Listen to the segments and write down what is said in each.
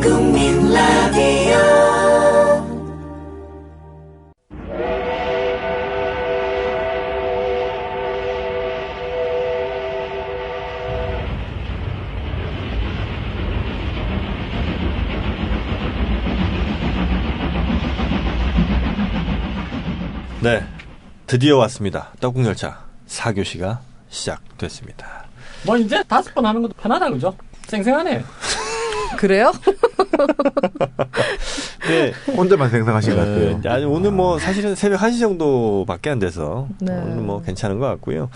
국민 라디오. 네, 드디어 왔습니다. 떡국열차 4교시가 시작됐습니다. 뭐 이제 5번 하는 것도 편하다 그죠? 쌩쌩하네. 그래요? 네, 혼자만 생각하신 것 같아요. 아니, 오늘 뭐 사실은 새벽 1시 정도밖에 안 돼서 네. 오늘 뭐 괜찮은 것 같고요.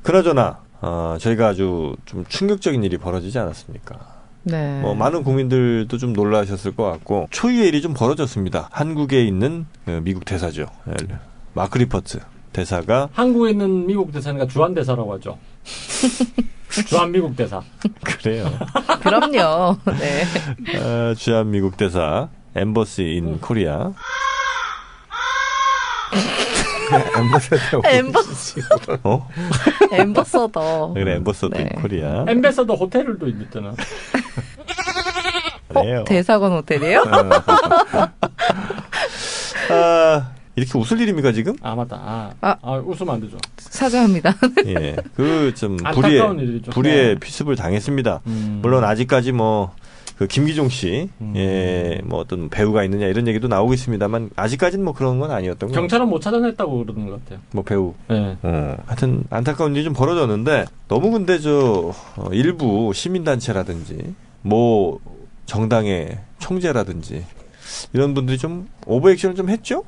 그나저나 저희가 아주 좀 충격적인 일이 벌어지지 않았습니까? 네. 뭐 많은 국민들도 좀 놀라셨을 것 같고 초유의 일이 좀 벌어졌습니다. 한국에 있는 미국 대사죠. 마크 리퍼트 대사가 한국에 있는 미국 대사니까 주한 대사라고 하죠. 주한 미국 대사. 그래요. 그럼요. 네. 주한 미국 대사 엠버시 인 코리아. 엠버서더. 엠버서더. 그래, 엠버서더 인 네. 코리아. 엠베서더 호텔도 있잖아. 그래요. 대사관 호텔이에요? 이렇게 웃을 일입니까 지금? 아 맞다. 웃으면 안 되죠. 사죄합니다. 예, 그 좀 안타까운 일이죠. 불의의 피습을 당했습니다. 물론 아직까지 뭐 그 김기종 씨, 뭐 어떤 배우가 있느냐 이런 얘기도 나오고 있습니다만 아직까지는 뭐 그런 건 아니었던 거예요. 경찰은 못 찾아냈다고 그러는 것 같아요. 뭐 배우. 네. 하여튼 안타까운 일이 좀 벌어졌는데 너무 근데 일부 시민단체라든지 뭐 정당의 총재라든지 이런 분들이 좀 오버액션을 좀 했죠?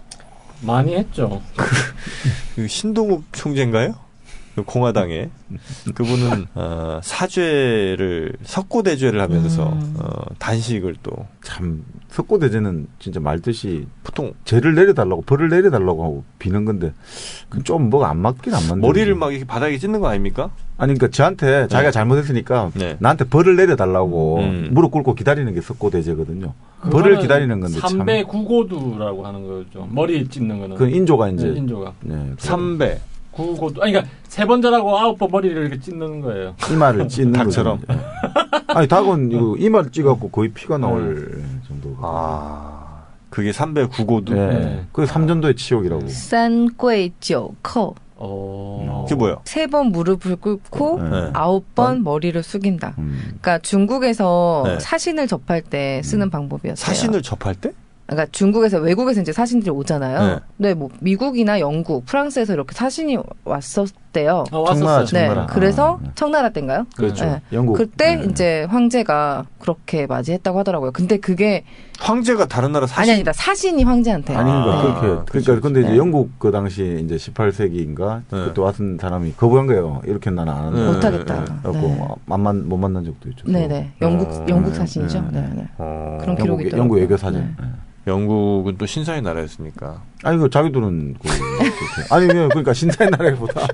많이 했죠. 그 신동욱 총재인가요? 그 공화당에 그분은 석고대죄를 하면서 단식을 또 참 석고대죄는 진짜 말뜻이 보통 죄를 내려달라고 벌을 내려달라고 하고 비는 건데 좀 뭐가 안 맞긴 안 맞는 머리를 막 이렇게 바닥에 찢는 거 아닙니까? 아니 그러니까 저한테 자기가 잘못했으니까 네. 나한테 벌을 내려달라고 무릎 꿇고 기다리는 게 석고대죄거든요. 벌을 기다리는 건데 삼배 구고두라고 하는 거죠. 머리 찢는 거는. 그 인조가 이제 인조가. 네, 삼배 구고두. 아니 그러니까 3번 절하고 9번 머리를 이렇게 찢는 거예요. 이마를 찢는 닭처럼. 거죠. 아니 닭은 이거 이마를 찢어갖고 거의 피가 나올 정도. 그게 3배 구고도. 네. 그게 삼전도의 치욕이라고. 산괴九叩. 그게 뭐예요? 3번 무릎을 꿇고 네. 9번 머리를 숙인다. 그러니까 중국에서 네. 사신을 접할 때 쓰는 방법이었어요. 사신을 접할 때? 그러니까 중국에서 외국에서 이제 사신들이 오잖아요. 네, 뭐 미국이나 영국, 프랑스에서 이렇게 사신이 왔었대요. 왔었어요. 네, 그래서 청나라 때인가요? 그렇죠. 네. 영국. 그때 이제 황제가 그렇게 맞이했다고 하더라고요. 근데 그게 황제가 다른 나라 사신? 아니다. 사신이 황제한테. 아닌가 그렇게. 그러니까 근데 이제 네. 영국 그 당시 이제 18세기인가 그때 왔던 사람이 거부한 거예요. 이렇게 나는 안 한다. 못하겠다. 그래갖고 못 만난 적도 있죠. 네네. 영국 사신이죠. 네. 그런 기록이 있더라고요. 영국 외교 사진. 네. 영국은 또 신사의 나라였으니까. 아니 그 자기들은 아니 그러니까 신사의 나라보다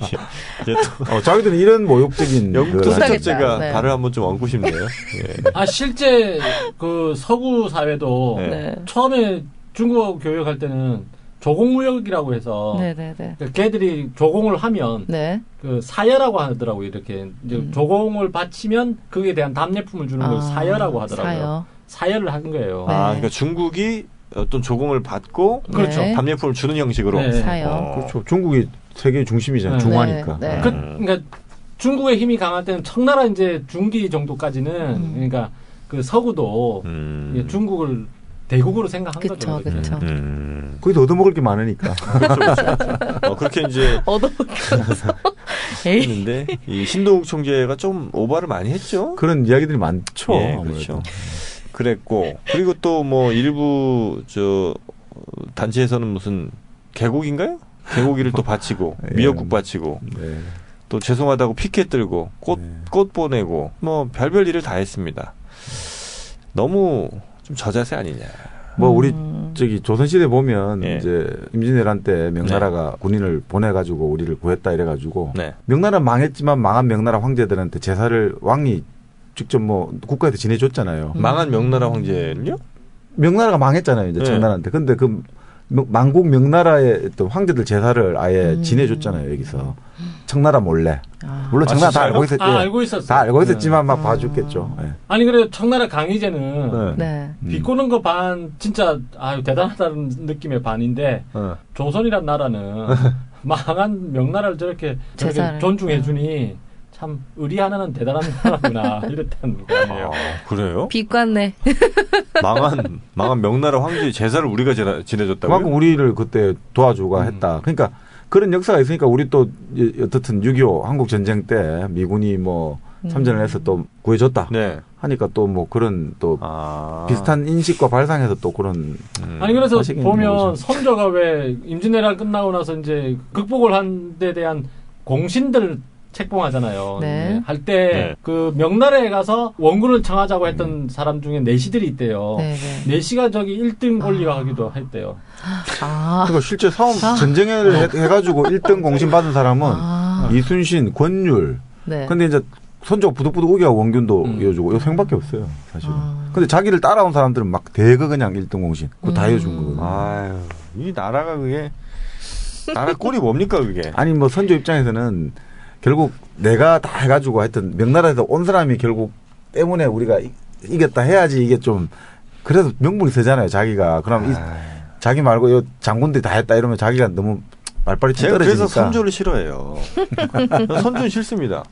이제 또 자기들은 이런 모욕적인 영국 도살적제가 네. 발을 한번 좀 얹고 싶네요. 예. 실제 그 서구 사회도 네. 처음에 중국어 교육할 때는 조공무역이라고 해서 네네네. 걔들이 조공을 하면 네. 그 사여라고 하더라고요. 이렇게 이제 조공을 바치면 그에 대한 답례품을 주는 걸 사여라고 하더라고요. 사여를 한 거예요. 네. 그러니까 중국이 어떤 조공을 받고 그렇죠. 네. 답례품을 주는 형식으로. 네. 사여. 그렇죠. 중국이 세계 중심이잖아요. 네. 중화니까. 네. 그러니까 중국의 힘이 강할 때는 청나라 이제 중기 정도까지는 그러니까 그 서구도 이게 중국을 대국으로 생각한 그쵸, 거죠. 그쵸. 거기서 얻어먹을 게 많으니까. 그렇죠. 그렇게 이제 얻어먹혀서. 에이. 했는데 이 신동욱 총재가 좀 오바를 많이 했죠. 그런 이야기들이 많죠. 예, 아무래도. 그렇죠. 그랬고 그리고 또 뭐 일부 단체에서는 무슨 개고기인가요? 개고기를 또 바치고 미역국 바치고 네. 또 죄송하다고 피켓 들고 꽃 보내고 뭐 별별 일을 다 했습니다. 너무 좀 저자세 아니냐. 뭐 우리 조선시대 보면 예. 이제 임진왜란 때 명나라가 군인을 보내가지고 우리를 구했다 이래가지고 네. 명나라 망했지만 망한 명나라 황제들한테 제사를 왕이 직접 뭐 국가에서 지내줬잖아요. 망한 명나라 황제는요? 명나라가 망했잖아요. 이제 네. 청나라한테. 근데 그 망국 명나라의 어떤 황제들 제사를 아예 지내줬잖아요. 여기서 청나라 몰래. 물론 청나라 다 알고 있었지. 알고 있었어요. 다 알고 있었지만 막 봐줬겠죠. 예. 아니 그래 청나라 강희제는 네. 비꼬는 거 반 진짜 아유 대단하다는 느낌의 반인데 조선이란 나라는 망한 명나라를 저렇게 존중해주니 참 의리하나는 대단한 나라구나 이랬다는 거 아니에요. 그래요? 비관네. 망한 명나라 황제의 제사를 우리가 지내줬다고요? 그만큼 우리를 그때 도와주고 했다. 그러니까 그런 역사가 있으니까 우리 또 어떻든 6.25 한국 전쟁 때 미군이 뭐 참전을 해서 또 구해줬다. 네. 하니까 또 뭐 그런 또 비슷한 인식과 발상해서 또 그런 아니 그래서 보면 선조가 왜 임진왜란 끝나고 나서 이제 극복을 한 데 대한 공신들을 책봉하잖아요. 네. 할 때 그 명나라에 가서 원군을 청하자고 했던 사람 중에 내시들이 있대요. 내시가 저기 1등 권리가 하기도 했대요. 그러니까 실제 전쟁을 해가지고 1등 공신 받은 사람은 이순신, 권율. 네. 근데 이제 선조가 부득부득 우기하고 원균도 이어주고 요 생밖에 없어요, 사실은. 근데 자기를 따라온 사람들은 막 대거 그냥 1등 공신 그거 다 해준 거거든요. 아유, 이 나라가 그게 나라 꼴이 뭡니까 그게? 아니 뭐 선조 입장에서는 결국 내가 다 해가지고 하여튼 명나라에서 온 사람이 결국 때문에 우리가 이겼다 해야지 이게 좀 그래서 명분이 세잖아요, 자기가. 그럼 자기 말고 요 장군들이 다 했다 이러면 자기가 너무 말빨이 제가 떨어지니까. 그래서 선조를 싫어해요. 선조는 싫습니다.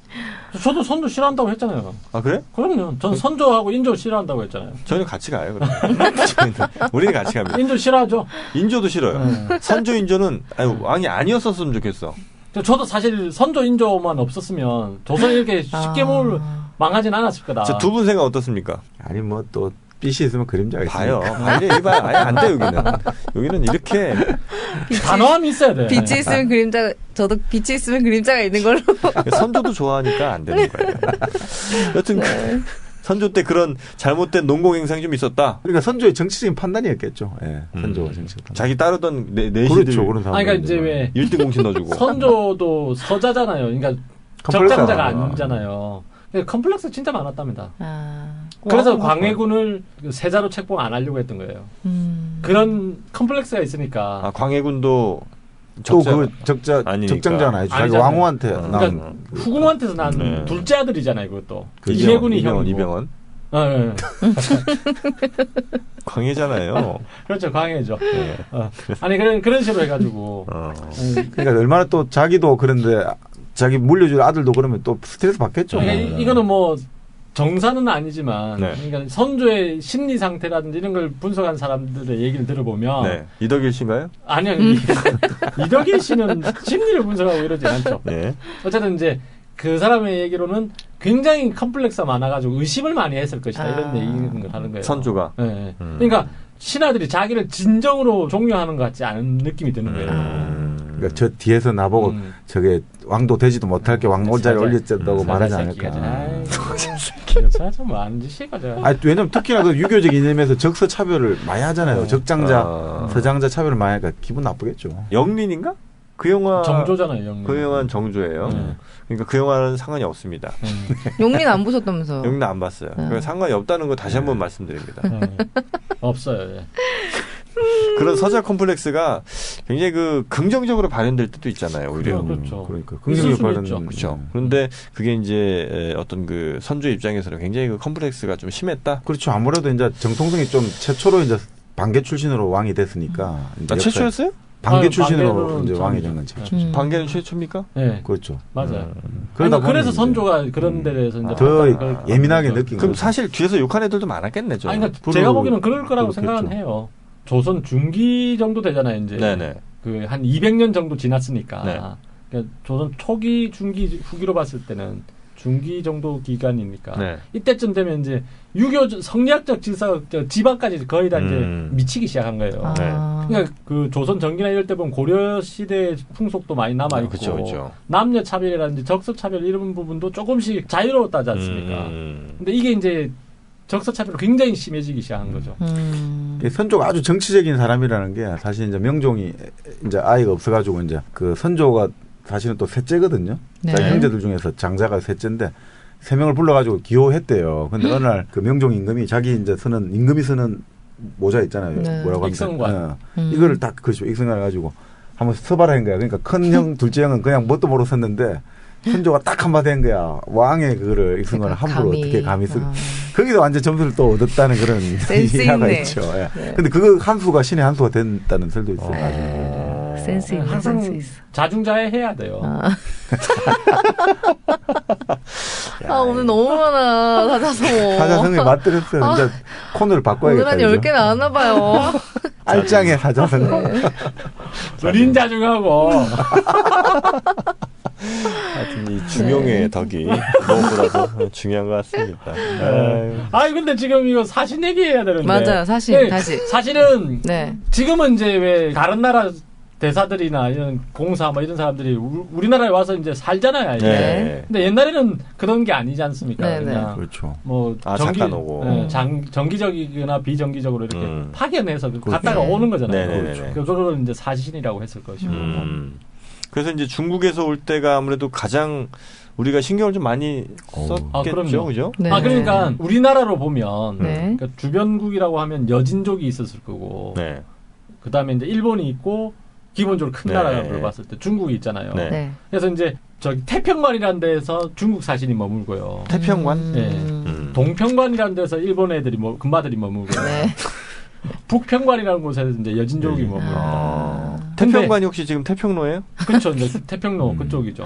저도 선조 싫어한다고 했잖아요. 아 그래? 그럼요. 전 선조하고 인조 싫어한다고 했잖아요. 저희는 같이 가요. 그럼. 우리는 같이 갑니다. 인조 싫어하죠. 인조도 싫어요. 선조 인조는 왕이 아니었었으면 좋겠어. 저도 사실 선조 인조만 없었으면 조선이 이렇게 쉽게 망하진 않았을 거다. 두 분 생각 어떻습니까? 아니 뭐 또 빛이 있으면 그림자가 있어요. 봐요. 아예 안 돼 여기는. 여기는 이렇게 단호함이 있어야 돼. 빛이 있으면 그림자가 저도 빛이 있으면 그림자가 있는 걸로. 선조도 좋아하니까 안 되는 거예요. 여튼 선조 때 그런 잘못된 농공 행상이 좀 있었다. 그러니까 선조의 정치적인 판단이었겠죠. 예, 선조가 정치적 판단. 자기 따르던 내시들. 그렇죠, 그런 사람. 그러니까 이제 왜 1등 공신 넣어주고. 선조도 서자잖아요. 그러니까 적장자가 아니잖아요. 컴플렉스 진짜 많았답니다. 그래서 광해군을 세자로 책봉 안 하려고 했던 거예요. 그런 컴플렉스가 있으니까. 광해군도 또 그 적장자는 아니죠. 자기 왕후한테 그러니까 후궁한테서 난 둘째 아들이잖아요. 그것도. 그 이해군이 형이고. 이병헌. 네. 광해잖아요. 그렇죠, 광해죠. 네. 아니 그런 식으로 해가지고. 그러니까 얼마나 또 자기도 그런데 자기 물려줄 아들도 그러면 또 스트레스 받겠죠. 그러니까 이거는 뭐 정사는 아니지만, 그러니까 선조의 심리 상태라든지 이런 걸 분석한 사람들의 얘기를 들어보면, 이덕일 씨인가요? 아니요, 이덕일 씨는 심리를 분석하고 이러지 않죠. 어쨌든 이제 그 사람의 얘기로는 굉장히 컴플렉스가 많아가지고 의심을 많이 했을 것이다 이런 얘기를 하는 거예요. 선조가. 네. 그러니까 신하들이 자기를 진정으로 존경하는 것 같지 않은 느낌이 드는 거예요. 그러니까 저 뒤에서 나보고 저게 왕도 되지도 못할 게 왕노자에 올렸다고 말하지 않을까. 좀 많은 짓이거든. 왜냐면 특히나 그 유교적 이념에서 적서 차별을 많이 하잖아요. 적장자, 서장자 차별을 많이 하니까 기분 나쁘겠죠. 영린인가? 그 영화 정조잖아요. 영린. 그 영화는 정조예요. 그러니까 그 영화는 상관이 없습니다. 영린 안 보셨다면서요? 영린 안 봤어요. 그러니까 상관이 없다는 거 다시 한번 말씀드립니다. 없어요. 그런 서자 컴플렉스가 굉장히 그 긍정적으로 발현될 때도 있잖아요. 오히려. 그렇죠. 그러니까 긍정적으로 발현. 그렇죠. 그런데 그게 이제 어떤 그 선조 입장에서는 굉장히 그 컴플렉스가 좀 심했다. 그렇죠. 아무래도 이제 정통성이 좀 최초로 이제 반개 출신으로 왕이 됐으니까. 최초였어요? 반개 출신으로 이제 왕이 된 건 최초. 반개는 최초입니까? 네. 그렇죠. 맞아요. 그래서 선조가 그런 데에 대해서 이제 더 예민하게 느낀 그럼 거죠. 사실 뒤에서 욕한 애들도 많았겠네. 좀. 아니, 그러니까 제가 보기에는 그럴 거라고 생각은 해요. 조선 중기 정도 되잖아요, 이제. 네네. 그 한 200년 정도 지났으니까. 네. 그러니까 조선 초기, 중기, 후기로 봤을 때는 중기 정도 기간이니까. 네. 이때쯤 되면 이제 유교 성리학적 질서 지방까지 거의 다 이제 미치기 시작한 거예요. 그러니까 그 조선 전기나 이럴 때 보면 고려 시대 풍속도 많이 남아 있고, 그쵸. 남녀 차별이라든지 적서 차별 이런 부분도 조금씩 자유로웠다지 않습니까? 근데 이게 이제 적서 차별로 굉장히 심해지기 시작한 거죠. 선조가 아주 정치적인 사람이라는 게 사실 이제 명종이 이제 아이가 없어가지고 이제 그 선조가 사실은 또 셋째거든요. 자기 형제들 중에서 장자가 셋째인데 3명을 불러가지고 기호했대요. 근데 어느 날 그 명종 임금이 자기 이제 임금이 쓰는 모자 있잖아요. 뭐라고 합니까? 익성관. 이거를 딱 그렇죠. 익성관 해가지고 하면서 서발을 한 거야. 그러니까 큰 형, 둘째 형은 그냥 뭣도 모르고 섰는데 선조가 딱 한마디 한 거야. 왕의 그거를 이승만을 함부로 어떻게 감히 쓰. 거기서 완전 점수를 또 얻었다는 그런 이야기가 있죠. 예. 네. 근데 그거 한 수가 신의 한 수가 된다는 설도 있어요. 나중에. 센스 있네. 항상 센스 있어. 자중자애 해야 돼요. 오늘 너무 많아. 사자성어. 사자성어에 맞들었어요. 진짜 코너를 바꿔야겠다. 오늘 한 10개 나왔나 봐요. 알짱의 사자성어. 네. 어린 자중하고. 하여튼 이 중용의 덕이 무엇보다도 중요한 것 같습니다. 근데 지금 이거 사신 얘기해야 되는데. 맞아요. 사실 다시. 사실은 네. 지금은 이제 왜 다른 나라 대사들이나 이런 공사 뭐 이런 사람들이 우리나라에 와서 이제 살잖아요. 이제. 네. 근데 옛날에는 그런 게 아니지 않습니까? 네, 그냥 그렇죠. 뭐 잠깐 오고. 정기적이거나 비정기적으로 이렇게 파견해서 갔다가 오는 거잖아요. 네네네. 그걸 이제 사신이라고 했을 것이고. 그래서 이제 중국에서 올 때가 아무래도 가장 우리가 신경을 좀 많이 썼겠죠, 그죠? 네. 그러니까 우리나라로 보면 네. 그러니까 주변국이라고 하면 여진족이 있었을 거고, 네. 그 다음에 이제 일본이 있고, 기본적으로 큰 네. 나라를 봤을 때 중국이 있잖아요. 네. 네. 그래서 이제 저기 태평관이라는 데서 중국 사신이 머물고요. 태평관? 네. 동평관이라는 데서 일본 애들이 금마들이 머물고요. 네. 북평관이라는 곳에서 이제 여진족이 머물고. 태평관이 혹시 지금 태평로예요? 그렇죠. 이제 태평로 그쪽이죠.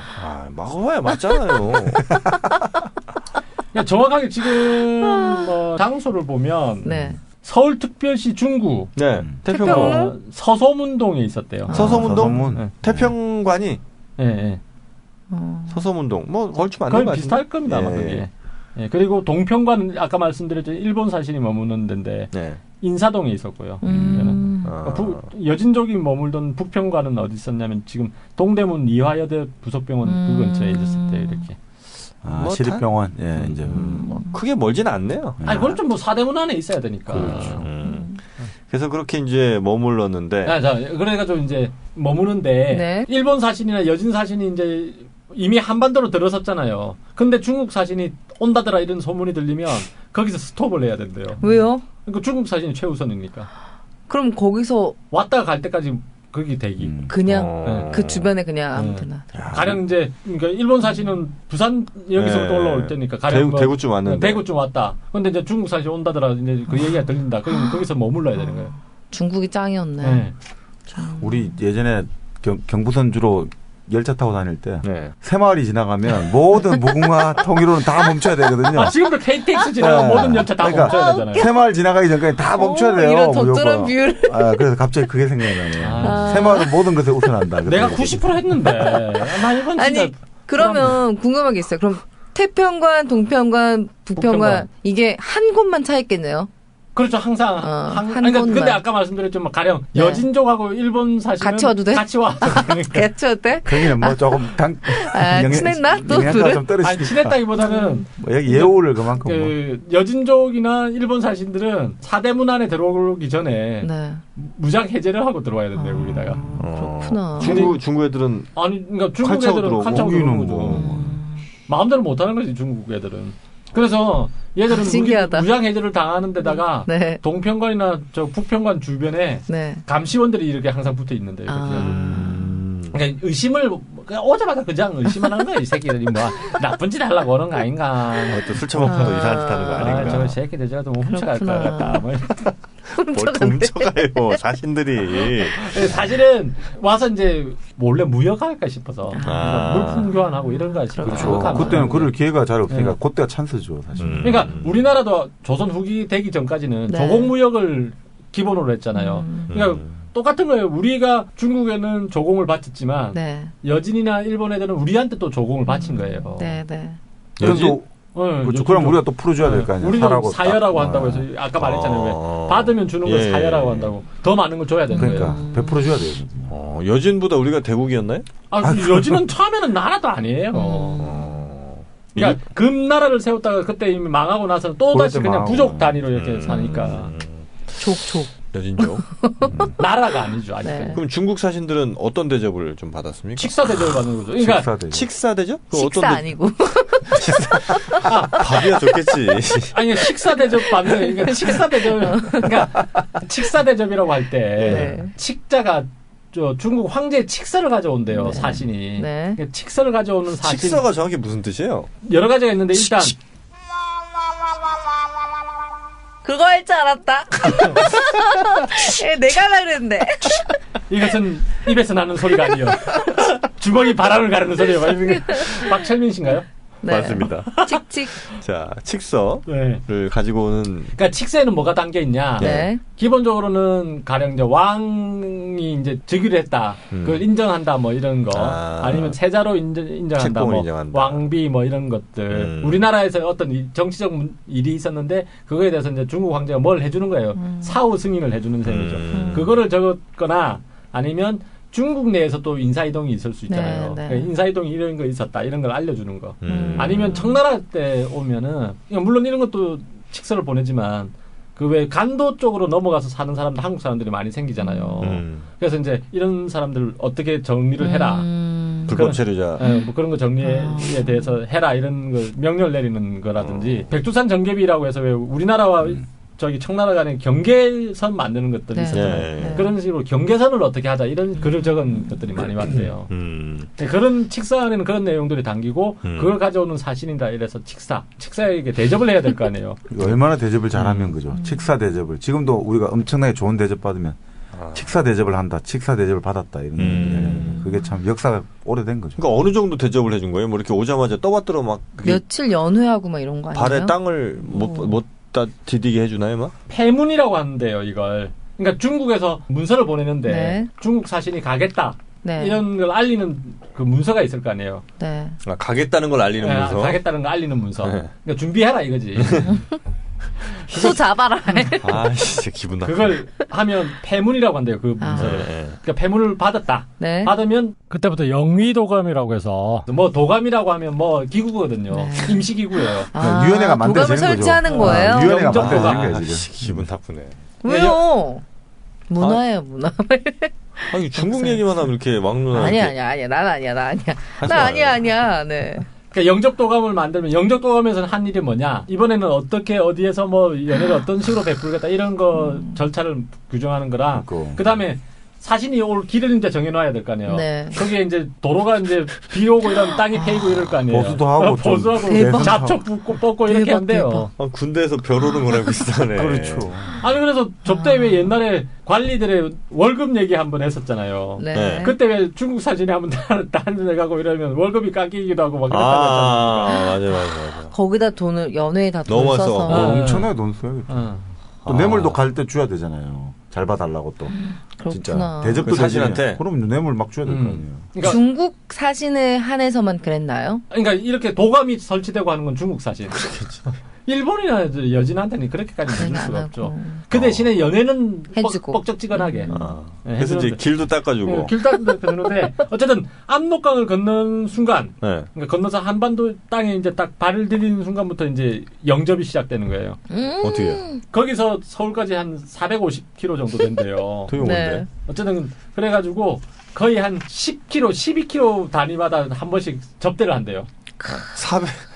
막아봐야 맞잖아요. 그러니까 정확하게 지금 뭐 장소를 보면 네. 서울특별시 중구 네. 태평로. 서소문동에 있었대요. 서소문동? 서소문. 네. 태평관이 예. 서소문동. 뭐 걸치 맞는 거의 것 비슷할 겁니다. 아마 그게. 예. 그리고 동평관은 아까 말씀드렸죠. 일본 사신이 머무는 데인데 네. 인사동에 있었고요. 여진족이 머물던 북평관은 어디 있었냐면 지금 동대문 이화여대 부속병원 그 근처에 있었을 때 이렇게. 시립병원. 예, 이제 크게 멀지는 않네요. 아니, 그건 좀 뭐 사대문 안에 있어야 되니까. 그렇죠. 그래서 그렇게 이제 머물렀는데. 그래가지고 이제 머무는데 네. 일본 사신이나 여진 사신이 이제 이미 한반도로 들어섰잖아요. 근데 중국 사신이 온다더라 이런 소문이 들리면 거기서 스톱을 해야 된대요. 왜요? 그러니까 중국 사신이 최우선이니까. 그럼 거기서 왔다가 갈 때까지 거기 대기. 그냥 그 주변에 그냥 아무데나. 가령 이제 그러니까 일본 사신은 부산 여기서부터 올라올 때니까 가령 대구쯤 왔는데. 대구쯤 왔다. 근데 이제 중국 사신 온다더라 이제 그 얘기가 들린다. 그럼 거기서 머물러야 되는 거예요. 중국이 짱이었네. 네. 우리 예전에 경부선 주로 열차 타고 다닐 때 네. 새마을이 지나가면 모든 무궁화 통일호는 다 멈춰야 되거든요. 지금도 KTX 지나가면 모든 열차 다 멈춰야 되잖아요. 새마을 지나가기 전까지 다 멈춰야 돼요. 이런 적절한 비율. 그래서 갑자기 그게 생각나네요. 새마을은 모든 것에 우선한다. 내가 90% 했는데. 나 이건 진짜. 아니 그러면 궁금한 게 있어요. 그럼 태평관, 동평관, 북평관 이게 한 곳만 차 있겠네요. 그렇죠. 항상 그러니까 근데 아까 말씀드렸지만 가령 여진족하고 일본 사실은 같이 와도 돼? 같이 와. 같이 와도 돼? 거기는 뭐 조금 친했나? 또 영양가 좀 떨어지니까. 아니, 친했다기보다는 여기 예우를 그만큼 여진족이나 일본 사신들은 사대문 안에 들어오기 전에 네. 무장 해제를 하고 들어와야 된대요. 거기다가. 그렇구나. 중국 애들은 그러니까 중국 애들은 칼차고 들어오는 거죠. 마음대로 못하는 거지 중국 애들은. 그래서 얘들은 무장 해제를 당하는 데다가 네. 동평관이나 저 북평관 주변에 네. 감시원들이 이렇게 항상 붙어 있는데 그러니까 의심을 그냥 오자마자 그냥 의심하는 거야. 이 새끼들이 뭐 나쁜 짓 하려고 오는 거 아닌가. 또 술 처먹고 이상한 짓 하는 거 아닌가. 저 새끼들 제가 좀 훔쳐갈 것 같다. 뭘 훔쳐가요. 자신들이. 사실은 와서 이제 몰래 무역할까 싶어서 물품 교환하고 이런가 싶어서. 그렇죠. 그때는 그럴 기회가 잘 없으니까 그때가 찬스죠. 사실. 그러니까 우리나라도 조선 후기 되기 전까지는 조공무역을 기본으로 했잖아요. 그러니까 똑같은 거예요. 우리가 중국에는 조공을 바쳤지만 여진이나 일본 애들은 우리한테 또 조공을 바친 거예요. 네, 네. 여진? 그렇죠. 그럼 우리가 또 풀어줘야 될 거 아니에요. 우리는 사여라고 한다고 해서 아까 말했잖아요. 왜 받으면 주는 걸 사여라고 한다고. 더 많은 걸 줘야 되는 그러니까 거예요. 100% 줘야 돼요. 여진보다 우리가 대국이었나요? 여진은 처음에는 나라도 아니에요. 그러니까 금나라를 세웠다가 그때 이미 망하고 나서는 또 다시 그냥 부족 단위로 이렇게 사니까. 족. 여진족. 나라가 아니죠. 아직까지. 네. 그럼 중국 사신들은 어떤 대접을 좀 받았습니까? 식사 대접을 받는 거죠. 그러니까 식사 대접? 식사 아니고. 밥이야 좋겠지. 아니 식사 대접 받는 그러니까 식사 대접 그러니까 식사 대접이라고 할 때 식자가 중국 황제의 칙서를 가져온대요. 네. 사신이. 네. 칙서를 가져오는 사신. 칙서가 정확히 무슨 뜻이에요? 여러 가지가 있는데 일단 그거 할 줄 알았다. 내가 하려고 그랬는데. 이것은 입에서 나는 소리가 아니요. 주먹이 바람을 가르는 소리예요. 박철민 씨인가요? 네. 맞습니다. 칙칙. 자, 칙서를 네. 가지고 오는 그러니까 칙서에는 뭐가 담겨 있냐? 네. 기본적으로는 가령 이제 왕이 이제 즉위를 했다. 그걸 인정한다 뭐 이런 거. 아니면 세자로 인정한다. 책봉을 뭐 인정한다. 왕비 뭐 이런 것들. 우리나라에서 어떤 정치적 일이 있었는데 그거에 대해서 이제 중국 황제가 뭘 해주는 거예요. 사후 승인을 해주는 셈이죠. 그거를 적었거나 아니면 중국 내에서 또 인사이동이 있을 수 있잖아요. 네, 네. 그러니까 인사이동이 이런 거 있었다. 이런 걸 알려주는 거. 아니면 청나라 때 오면은 물론 이런 것도 칙서를 보내지만 그 왜 간도 쪽으로 넘어가서 사는 사람들 한국 사람들이 많이 생기잖아요. 그래서 이제 이런 사람들 어떻게 정리를 해라. 불법 체류자. 뭐 그런 거 정리에 대해서 해라 이런 거 명령을 내리는 거라든지 백두산 정계비라고 해서 왜 우리나라와 저기 청나라 간에 경계선 만드는 것들이 네. 있었잖아요. 네. 그런 식으로 경계선을 어떻게 하자 이런 글을 적은 것들이 많이 왔대요. 네, 그런 칙서 안에는 그런 내용들이 담기고 그걸 가져오는 사신이다 이래서 칙사에게 대접을 해야 될 거 아니에요. 얼마나 대접을 잘하면 그죠. 칙사 대접을. 지금도 우리가 엄청나게 좋은 대접 받으면 칙사 대접을 한다. 칙사 대접을 받았다. 이런 그게 참 역사가 오래된 거죠. 그러니까 어느 정도 대접을 해준 거예요? 뭐 이렇게 오자마자 떠받들어 막 며칠 연회하고 막 이런 거 아니에요? 발에 땅을 못 디디게 해주나요, 막? 폐문이라고 하는데요, 이걸. 그러니까 중국에서 문서를 보내는데 네. 중국 사신이 가겠다. 네. 이런 걸 알리는 그 문서가 있을 거 아니에요. 네. 아, 가겠다는 걸 알리는 네, 문서. 가겠다는 걸 알리는 문서. 네. 그러니까 준비해라 이거지. 소 잡아라. 아, 진짜 기분 나쁘네. 그걸 하면 폐문이라고 한대요, 그 문서를. 네. 그러니까 폐문을 받았다. 네. 받으면 그때부터 영위도감이라고 해서 뭐 도감이라고 하면 뭐 기구거든요. 네. 임시기구예요. 유연회가 만들어지는 도감을 거죠. 설치하는 거예요? 유연회가 영적 만들어지는 도감. 거예요, 아, 지금. 기분 나쁘네. 왜요? 문화예요, 문화. 아니, 중국 얘기만 하면 이렇게 막누나. 아니야. 난 아니야. 네. 그러니까 영접도감을 만들면 영접도감에서는 한 일이 뭐냐? 이번에는 어떻게 어디에서 뭐 연애를 어떤 식으로 베풀겠다 이런 거 절차를 규정하는 거랑 그다음에 사신이 올 길을 이제 정해놔야 될 거 아니에요. 네. 거기에 이제 도로가 이제 비 오고 이러면 땅이 패이고 이럴 거 아니에요. 보수도 하고 좀 보수하고 대박. 잡초 뽑고 이렇게 대박, 한대요. 아, 군대에서 별 오는 거랑 비슷하네. 그렇죠. 아니 그래서 접대 왜 옛날에 관리들의 월급 얘기 한번 했었잖아요. 네. 네. 그때 왜 중국 사진이 한번 다른 데 가고 이러면 월급이 깎이기도 하고 막 그랬다고 했잖아요. 맞아요. 거기다 돈을 연회에다 돈 너무 써서. 써서. 엄청나게 돈 써야겠죠. 어. 또 뇌물도 갈 때 줘야 되잖아요. 잘 봐달라고 또. 진짜 그렇구나. 대접도 그 사진한테? 되지. 그럼 뇌물 막 줘야 될 거 아니에요. 그러니까, 중국 사신에 한해서만 그랬나요? 그러니까 이렇게 도감이 설치되고 하는 건 중국 사진. 그렇겠죠. 일본이나 여진한테는 그렇게까지 해줄 수가 없죠. 그 대신에 연애는 해주고. 뻑적지근하게. 네, 그래서 이제 해주는데. 길도 닦아주고. 길 닦아주는데 어쨌든 압록강을 건너는 순간, 네. 그러니까 건너서 한반도 땅에 이제 딱 발을 디디는 순간부터 이제 영접이 시작되는 거예요. 어떻게? 거기서 서울까지 한 450km 정도 된대요. 되게 먼데. 어쨌든 그래가지고 거의 한 10km, 12km 단위마다 한 번씩 접대를 한대요.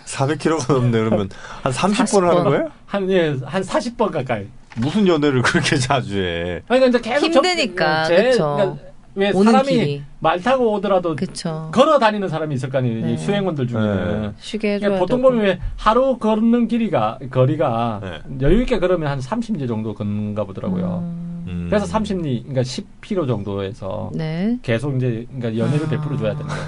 400km가 넘네. 그러면 한 30번을 하는 거예요? 한 40번 가까이. 무슨 연애를 그렇게 자주 해? 아니, 그러니까 이제 계속 힘드니까, 그쵸. 그러니까 왜 오는 사람이 길이. 말 타고 오더라도 그쵸. 걸어 다니는 사람이 있을 거 아니에요. 네. 이 수행원들 중에는. 쉬게 해줘야 그러니까 보통 되고. 보면 왜 하루 걷는 거리가 네. 여유 있게 걸으면 한 30리 정도 걷는가 보더라고요. 그래서 30리, 그러니까 10km 정도에서 네. 계속 이제 그러니까 연애를 베풀어 줘야 되는 거예요.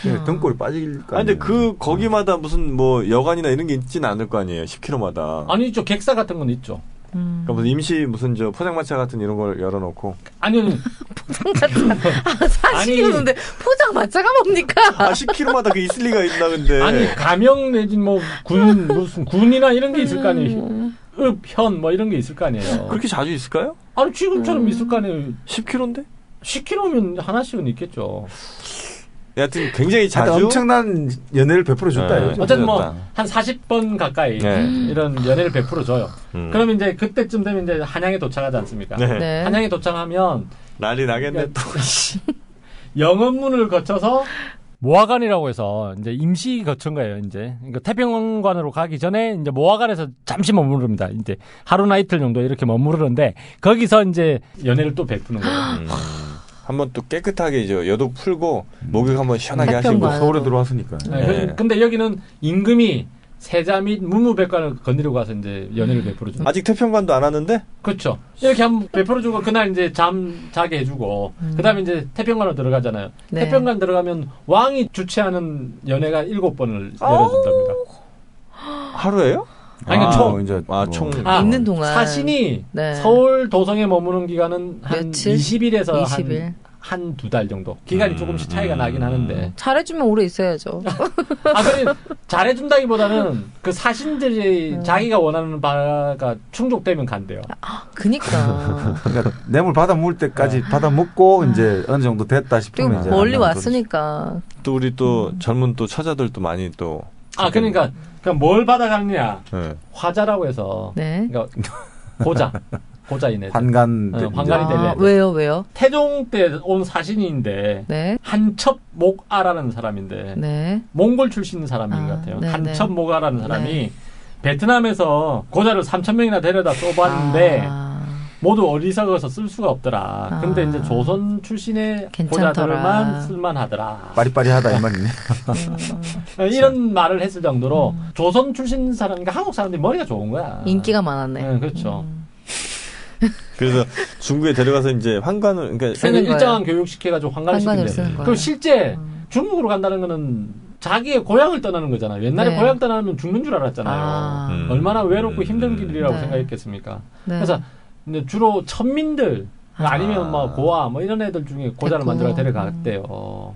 네, 등골이 빠질 거 아니, 아니에요. 근데 거기마다 무슨 뭐 여관이나 이런 게 있지는 않을 거 아니에요. 10km마다. 아니 있죠. 객사 같은 건 있죠. 그러니까 무슨 임시 무슨 저 포장마차 같은 이런 걸 열어놓고. 아니 사실이었는데 포장마차가 뭡니까? 10km마다 그 있을 리가 있나 근데. 아니 가명 내진 뭐 무슨 군이나 이런 게 있을 거 아니에요. 읍, 현, 뭐 이런 게 있을 거 아니에요. 그렇게 자주 있을까요? 아니 지금처럼 있을 거 아니에요. 10km인데? 10km면 하나씩은 있겠죠. 여하튼 굉장히 하여튼 자주. 엄청난 연애를 베풀어 줬다. 네. 이거죠. 어쨌든 뭐 그렇다. 한 40번 가까이 네. 이런 연애를 베풀어 줘요. 그럼 그러면 이제 그때쯤 되면 이제 한양에 도착하지 않습니까? 네. 네. 한양에 도착하면 난리 나겠네 또. 영업문을 거쳐서 모화관이라고 해서 이제 임시 거처인가요, 이제. 그러니까 태평관으로 가기 전에 이제 모화관에서 잠시 머무릅니다. 이제 하루나 이틀 정도 이렇게 머무르는데 거기서 이제 연애를 또 베푸는 거예요. 한번 또 깨끗하게 이제 여독 풀고 목욕 한번 시원하게 하시고 태평관. 서울에 들어왔으니까. 네. 근데 여기는 임금이 세자 및 문무백관을 건드리고 가서 이제 연애를 베풀어주는. 아직 태평관도 안 왔는데? 그렇죠. 이렇게 한번 베풀어주고 그날 이제 잠 자게 해주고 그다음에 이제 태평관으로 들어가잖아요. 네. 태평관 들어가면 왕이 주최하는 연애가 7번을 열어준답니다. 하루에요? 아니, 그러니까 총. 이제 총. 있는 동안. 사신이 네. 서울 도성에 머무는 기간은 한 며칠? 20일에서 20일. 한 두 달 정도. 기간이 조금씩 차이가 나긴 하는데. 잘해주면 오래 있어야죠. 그래 잘해준다기보다는 그 사신들이 자기가 원하는 바가 충족되면 간대요. 그니까. 그러니까 뇌물 받아 먹을 때까지 받아 먹고 이제 어느 정도 됐다 싶으면 그리고 이제 멀리 한다는 왔으니까. 또 우리 또 젊은 또 처자들도 많이 또. 그러니까 뭘 받아가느냐. 네. 화자라고 해서. 네. 그러니까 고자이네. 환관 환관이 될래. 왜요? 태종 때 온 사신인데 네. 한첩목아라는 사람인데 네. 몽골 출신 사람인 것 같아요. 네, 한첩목아라는 사람이 네. 베트남에서 고자를 3,000명이나 데려다 쏘봤는데 모두 어리석어서 쓸 수가 없더라. 근데 이제 조선 출신의 괜찮더라. 고자들만 쓸만하더라. 빠리빠리하다 이 말이네. 이런 말을 했을 정도로 조선 출신 사람, 그러니까 한국 사람들이 머리가 좋은 거야. 인기가 많았네. 네, 그렇죠. 그래서 중국에 데려가서 이제 환관을, 그러니까 쓰는 거예요. 일정한 교육 시켜가지고 환관을 환관을 시킨대. 쓰는 거예요. 그럼 실제 중국으로 간다는 거는 자기의 고향을 떠나는 거잖아요. 옛날에 네. 고향 떠나면 죽는 줄 알았잖아요. 얼마나 외롭고 힘든 길이라고 네. 생각했겠습니까? 네. 그래서 이제 주로 천민들 아니면 뭐 고아 뭐 이런 애들 중에 고자를 됐고. 만들어 데려갔대요.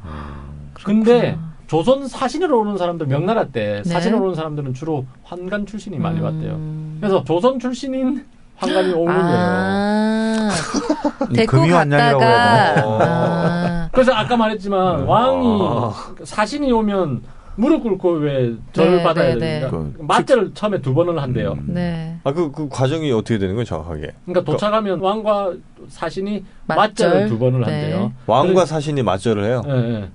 근데 조선 사신으로 오는 사람들, 명나라 때 네. 사신으로 오는 사람들은 주로 환관 출신이 많이 왔대요. 그래서 조선 출신인 환관이 온 거예요. 데리고 금이환양이라고 갔다가. 해야 그래서 아까 말했지만 왕이 사신이 오면 무릎 꿇고 왜 절을 네, 받아야 네, 되니까 네. 맞절을 처음에 2번을 한대요. 네. 그 과정이 어떻게 되는 거예요, 정확하게? 그러니까 도착하면 왕과 사신이 맞절. 맞절을 2번을 네. 한대요. 왕과 사신이 맞절을 해요? 예, 예.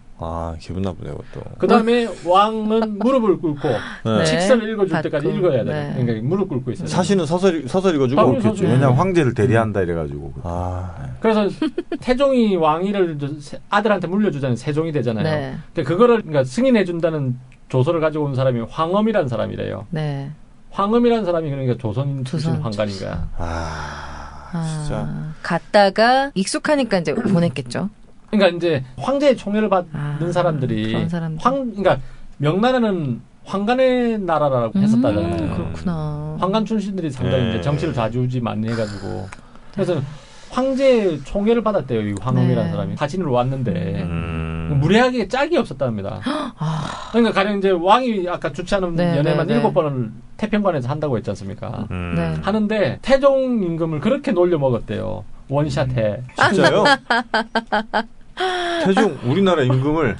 기분 나쁘네, 그것도. 그 다음에 왕은 무릎을 꿇고 네. 직서를 읽어줄 때까지 받고. 읽어야 돼요. 네. 그러니까 무릎 꿇고 있어요. 사신은 서서 읽어주고. 당연히 그렇겠죠. 네. 왜냐면 황제를 대리한다 이래가지고. 그래서 태종이 왕위를 아들한테 물려주자면 세종이 되잖아요. 네. 근데 그거를 그러니까 승인해준다는 조서를 가지고 온 사람이 황엄이라는 사람이래요. 네. 황엄이라는 사람이 그러니까 조선 출신 조선 황관인 거야. 진짜. 갔다가 익숙하니까 이제 보냈겠죠. 그러니까 이제 황제의 총애를 받는 사람들이 그런 사람들. 그러니까 명나라는 황관의 나라라고 했었다잖아요. 그렇구나. 황관 출신들이 상당히 네. 이제 정치를 좌지우지 많이 해가지고 그래서 황제의 총애를 받았대요. 이 황엄이라는 네. 사람이 사진으로 왔는데 무례하게 짝이 없었답니다. 그러니까 가령 이제 왕이 아까 주최하는 네, 연애만 네, 네. 7번을 태평관에서 한다고 했지 않습니까? 네. 하는데 태종 임금을 그렇게 놀려 먹었대요. 원샷해. 진짜요? 태종 우리나라 임금을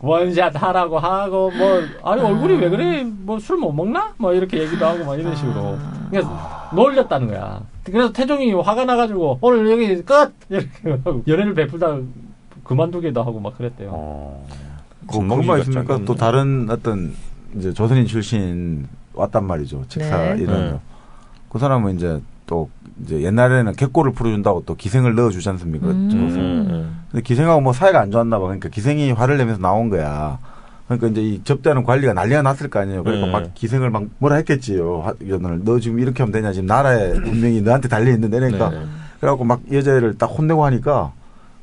원샷 하라고 하고 뭐 아니 얼굴이 왜 그래 뭐 술 못 먹나 뭐 이렇게 얘기도 하고 막 이런 식으로 그러니까 놀렸다는 거야. 그래서 태종이 화가 나가지고 오늘 여기 끝 이렇게 하고 연애를 베풀다 그만두기도 하고 막 그랬대요. 그것만 있습니까? 또 다른 어떤 이제 조선인 출신 왔단 말이죠. 책사 네. 이런 거. 그 사람은 이제 또 이제 옛날에는 객고를 풀어준다고 또 기생을 넣어주지 않습니까? 근데 기생하고 뭐 사이가 안 좋았나 봐. 그러니까 기생이 화를 내면서 나온 거야. 그러니까 이제 이 접대하는 관리가 난리가 났을 거 아니에요. 그러니까 막 기생을 막 뭐라 했겠지요. 너는 너 지금 이렇게 하면 되냐. 지금 나라의 운명이 너한테 달려있는데. 그러니까 그래갖고 막 여자애를 딱 혼내고 하니까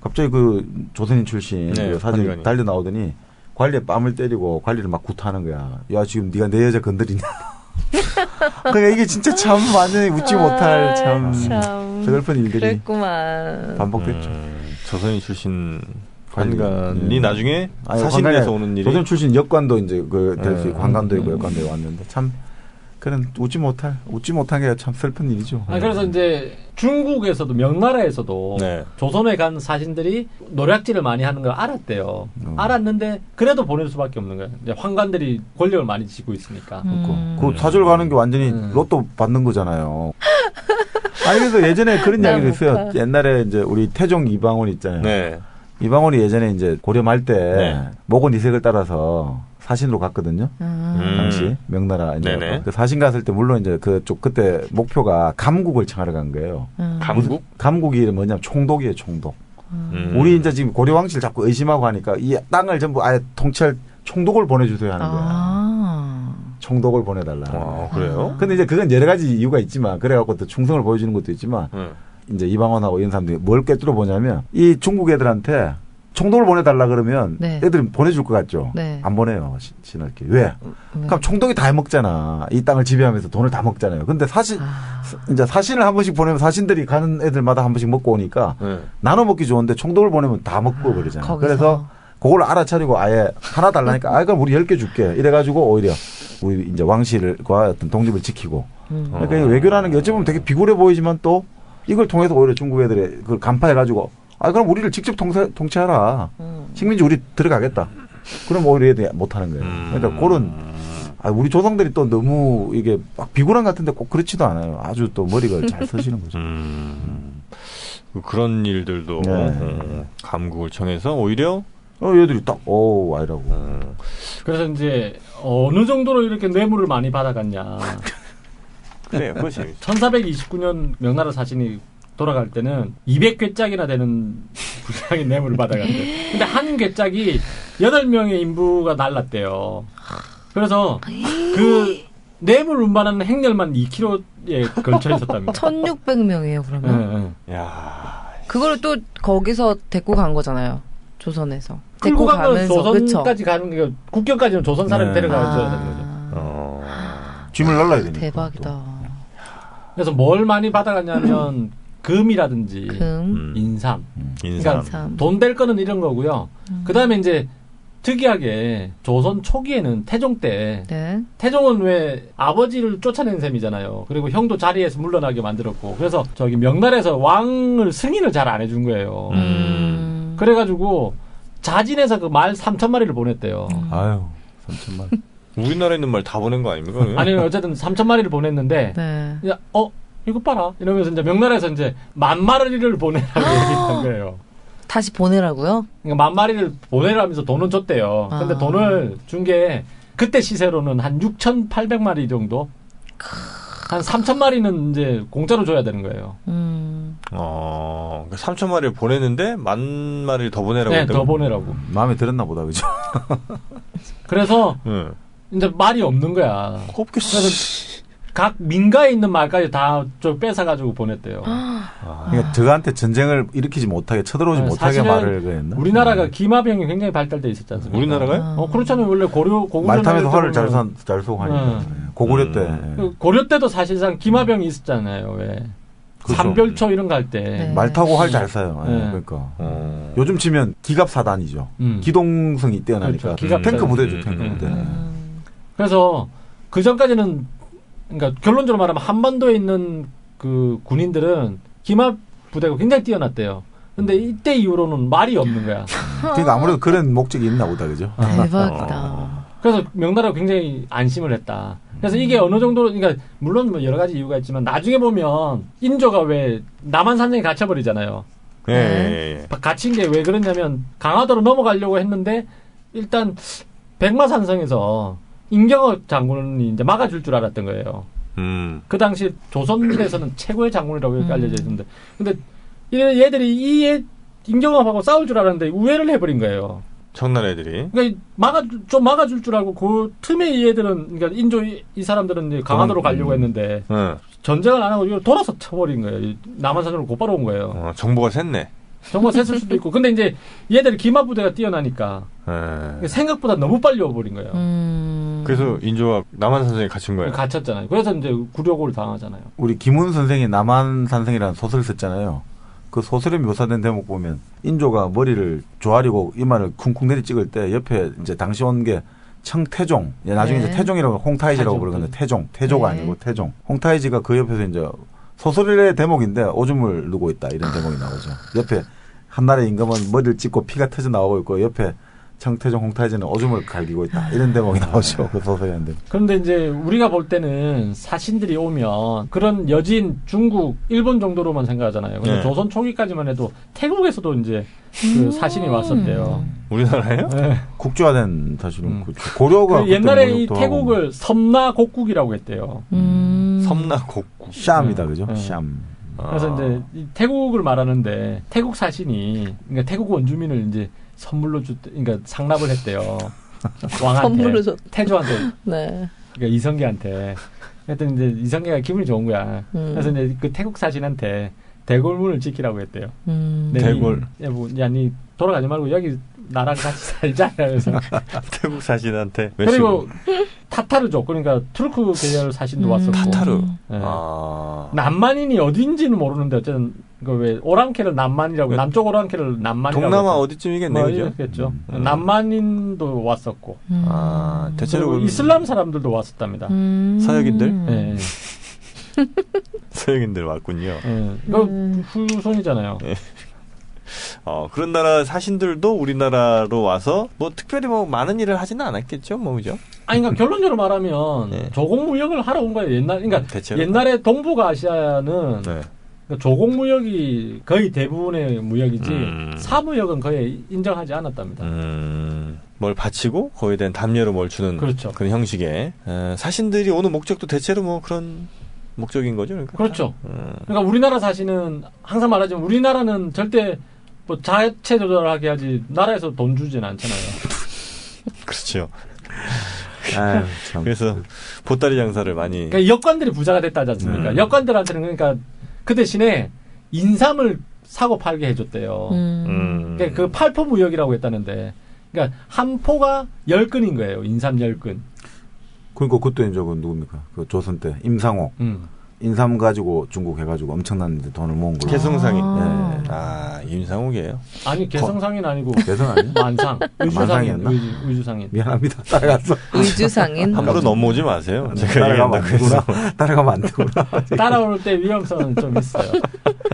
갑자기 그 조선인 출신 그 사진이 달려 나오더니 관리에 뺨을 때리고 관리를 막 구타하는 거야. 야 지금 네가 내 여자 건드리냐. 그러니까 이게 진짜 참 완전히 웃지 못할 참 서글픈 일들이 그랬구만. 반복됐죠. 조선인 출신 관관이 나중에 아니, 사신에서 오는 일이 조선 출신 역관도 이제 그 될 수 있고 관관도 있고 역관도 왔는데 참 그런 웃지 못한 게 참 슬픈 일이죠. 그래서 이제 중국에서도 명나라에서도 네. 조선에 간 사신들이 노략질을 많이 하는 걸 알았대요. 알았는데 그래도 보낼 수밖에 없는 거예요. 이제 황관들이 권력을 많이 쥐고 있으니까. 그 사절 가는 게 완전히 로또 받는 거잖아요. 아니 그래서 예전에 그런 이야기도 있어요. 옛날에 이제 우리 태종 이방원 있잖아요. 네. 이방원이 예전에 이제 고려 말 때 네. 목원 이색을 따라서 사신으로 갔거든요. 당시 명나라 이제 그 사신 갔을 때 물론 이제 그쪽 그때 목표가 감국을 청하러 간 거예요. 감국? 감국이 뭐냐면 총독이에요, 총독. 우리 이제 지금 고려 왕실 자꾸 의심하고 하니까 이 땅을 전부 아예 통치할 총독을 보내주세요 하는 거야. 총독을 보내달라. 그래요? 근데 이제 그건 여러 가지 이유가 있지만 그래갖고 또 충성을 보여주는 것도 있지만 이제 이방원하고 이런 사람들이 뭘 꿰뚫어 보냐면 이 중국 애들한테 총독을 보내달라 그러면 네. 애들이 보내줄 것 같죠? 네. 안 보내요. 신할게. 왜? 그럼 총독이 다 해먹잖아. 이 땅을 지배하면서 돈을 다 먹잖아요. 근데 이제 사신을 한 번씩 보내면 사신들이 가는 애들마다 한 번씩 먹고 오니까 나눠 먹기 좋은데 총독을 보내면 다 먹고 버리잖아요. 그래서 그걸 알아차리고 아예 하나 달라니까 그럼 우리 10개 줄게. 이래가지고 오히려 우리 이제 왕실과 어떤 독립을 지키고. 그러니까 이 외교라는 게 어찌 보면 되게 비굴해 보이지만 또 이걸 통해서 오히려 중국 애들의 그걸 간파해가지고 그럼 우리를 직접 통치하라. 식민지 우리 들어가겠다. 그럼 오히려 애들이 못하는 거예요. 그러니까 그런 우리 조상들이 또 너무 이게 막 비굴한 것 같은데 꼭 그렇지도 않아요. 아주 또 머리가 잘 쓰시는 거죠. 그런 일들도 감국을 청해서 오히려 얘들이 딱 아이라고. 그래서 이제 어느 정도로 이렇게 뇌물을 많이 받아갔냐. 그래요. 그거 재밌어. 1429년 명나라 사신이 돌아갈 때는 200괴짝이나 되는 불량의 뇌물을 받아갔대요. 근데 한 괴짝이 8명의 인부가 날랐대요. 그래서 그 뇌물 운반하는 행렬만 2km에 걸쳐 있었답니다. 1600명이에요, 그러면. 야. 그걸 또 거기서 데리고 간 거잖아요. 조선에서. 끌고 가면 조선까지 그쵸? 가는 게 국경까지는 조선 사람이 데려가줘야 되는 거죠. 짐을 날라야 되니까. 대박이다. 또. 그래서 뭘 많이 받아갔냐면 금이라든지 인삼. 그러니까 돈 될 거는 이런 거고요. 그다음에 이제 특이하게 조선 초기에는 태종 때 태종은 왜 아버지를 쫓아낸 셈이잖아요. 그리고 형도 자리에서 물러나게 만들었고 그래서 저기 명나라에서 왕을 승인을 잘 안 해준 거예요. 그래가지고 자진해서 그 말 3,000마리를 보냈대요. 아유 3,000마리. 우리나라에 있는 말 다 보낸 거 아닙니까? 아니 어쨌든 3,000마리를 보냈는데 야, 이거 봐라 이러면서 이제 명나라에서 이제 10,000마리를 보내라고 얘기한 거예요. 다시 보내라고요? 그러니까 10,000마리를 보내라면서 돈은 줬대요. 근데 돈을 준 게 그때 시세로는 한 6,800마리 정도? 한 3,000마리는 이제 공짜로 줘야 되는 거예요. 3,000마리를 보냈는데 10,000마리를 더 보내라고 네, 더 보내라고. 마음에 들었나 보다, 그죠? 그래서 이제 말이 없는 거야. 없겠어. 그래서 각 민가에 있는 말까지 다 좀 뺏어가지고 보냈대요. 그러니까 저한테 전쟁을 일으키지 못하게 쳐들어오지 못하게 말을 그랬나? 우리나라가 기마병이 굉장히 발달돼 있었지 않습니까? 우리나라가요? 그렇잖아요. 원래 고려 말 타면서 활을 잘 쏘고 하니까. 고구려 때. 고려 때도 사실상 기마병이 있었잖아요. 왜? 그렇죠. 삼별초 이런 거 할 때. 말 타고 활 잘 쏴요. 그러니까. 요즘 치면 기갑사단이죠. 기동성이 뛰어나니까. 그렇죠. 탱크 부대죠, 탱크 부대. 그래서 그 전까지는 그러니까 결론적으로 말하면 한반도에 있는 그 군인들은 기마 부대가 굉장히 뛰어났대요. 근데 이때 이후로는 말이 없는 거야. 그러니까 아무래도 그런 목적이 있나 보다, 그죠? 대박이다. 그래서 명나라가 굉장히 안심을 했다. 그래서 이게 어느 정도, 그러니까 물론 뭐 여러 가지 이유가 있지만 나중에 보면 인조가 왜 남한산성에 갇혀버리잖아요. 예. 갇힌 게 왜 그러냐면 강화도로 넘어가려고 했는데 일단 백마산성에서 임경호 장군이 이제 막아줄 줄 알았던 거예요. 그 당시 조선에서는 최고의 장군이라고 이렇게 알려져 있는데, 근데 얘들이 임경호하고 싸울 줄 알았는데 우회를 해버린 거예요. 청나라 애들이. 그러니까 막아줄 줄 알고 그 틈에 이 애들은, 그러니까 인조 이 사람들은 이제 강화도로 가려고 했는데 전쟁을 안 하고 이걸 돌아서 쳐버린 거예요. 남한산으로 곧바로 온 거예요. 정보가 샜네. 정보가 샜을 수도 있고, 근데 이제 얘들이 기마부대가 뛰어나니까 생각보다 너무 빨리 와버린 거예요. 그래서 인조가 남한산성에 갇힌 거예요. 갇혔잖아요. 그래서 이제 굴욕을 당하잖아요. 우리 김훈 선생이 남한산성이라는 소설을 썼잖아요. 그 소설에 묘사된 대목 보면 인조가 머리를 조아리고 이마를 쿵쿵 내리 찍을 때 옆에 이제 당시 온 게 청태종, 나중에 이제 태종이라고 홍타이지라고 부르는데 태조가 아니고 태종. 홍타이지가 그 옆에서 이제 소설의 대목인데 오줌을 누고 있다 이런 대목이 나오죠. 옆에 한나라의 임금은 머리를 찢고 피가 터져 나오고 있고 옆에 청태종 홍타이즈는 오줌을 갈기고 있다. 이런 대목이 나오죠. 그 소설이 안 돼. 그런데 이제 우리가 볼 때는 사신들이 오면 그런 여진 중국, 일본 정도로만 생각하잖아요. 근데 네. 조선 초기까지만 해도 태국에서도 이제 그 사신이 왔었대요. 우리나라요? 네. 국조화된 사실은 고려가 그 옛날에 이 그때 태국을 섬나곡국이라고 했대요. 섬나곡국. 샴이다, 그죠? 네. 샴. 그래서 이제 이 태국을 말하는데 태국 사신이 그러니까 태국 원주민을 이제 선물로 그러니까 상납을 했대요. 왕한테. 선물로 줬. 태조한테. 네. 그러니까 이성계한테. 그랬더니 이제 이성계가 기분이 좋은 거야. 그래서 이제 그 태국 사신한테 대궐문을 지키라고 했대요. 대궐. 야, 니 돌아가지 말고 여기 나랑 같이 살자. 그래서 태국 사신한테. 그리고 타타르족 그러니까 투르크 계열 사신도 왔었고. 타타르. 네. 아. 남만인이 어딘지는 모르는데 어쨌든 그 왜 오랑캐를 남만이라고 남쪽 오랑캐를 남만이라고 동남아 했죠. 어디쯤이겠네요, 그죠? 그렇겠죠. 남만인도 왔었고 아, 대체로 그리고 이슬람 사람들도 왔었답니다. 서역인들? 네. 서역인들 왔군요. 네. 그 후손이잖아요. 그런 나라 사신들도 우리나라로 와서 뭐 특별히 뭐 많은 일을 하지는 않았겠죠, 뭐 그죠? 아니, 그러니까 결론적으로 말하면 네. 조공무역을 하러 온 거예요. 그러니까 대체로? 옛날에 동북아시아는 네. 그러니까 조공무역이 거의 대부분의 무역이지 사무역은 거의 인정하지 않았답니다. 뭘 바치고 거기에 대한 담례로 뭘 주는 그렇죠. 그런 형식의 사신들이 오는 목적도 대체로 뭐 그런 목적인 거죠, 그러니까. 그렇죠. 그러니까 우리나라 사실은 항상 말하지만 우리나라는 절대 뭐 자체 조절하게 하지 나라에서 돈 주진 않잖아요. 그렇죠. 아유, 참. 그래서 보따리 장사를 많이. 그러니까 역관들이 부자가 됐다지 않습니까? 역관들한테는 그러니까 그 대신에 인삼을 사고 팔게 해줬대요. 그러니까 그 팔포 무역이라고 했다는데, 그러니까 한 포가 10근인 거예요. 인삼 10근. 그러니까 그때 이제 그 누굽니까? 그 조선 때 임상옥 인삼 가지고 중국 해가지고 엄청난 돈을 모은 걸로. 개성상인. 네. 임상옥이에요. 아니 개성상인 아니고 개성 아니야? 만상. 의주상인. 만상이었나? 의주상인. 미안합니다. 따라갔어. 의주상인. 함부로 넘어오지 마세요. 제가 따라가면 안 얘기한다고 해서. 되구나. 따라가면 안 되구나. 따라올 때 위험성은 좀 있어요.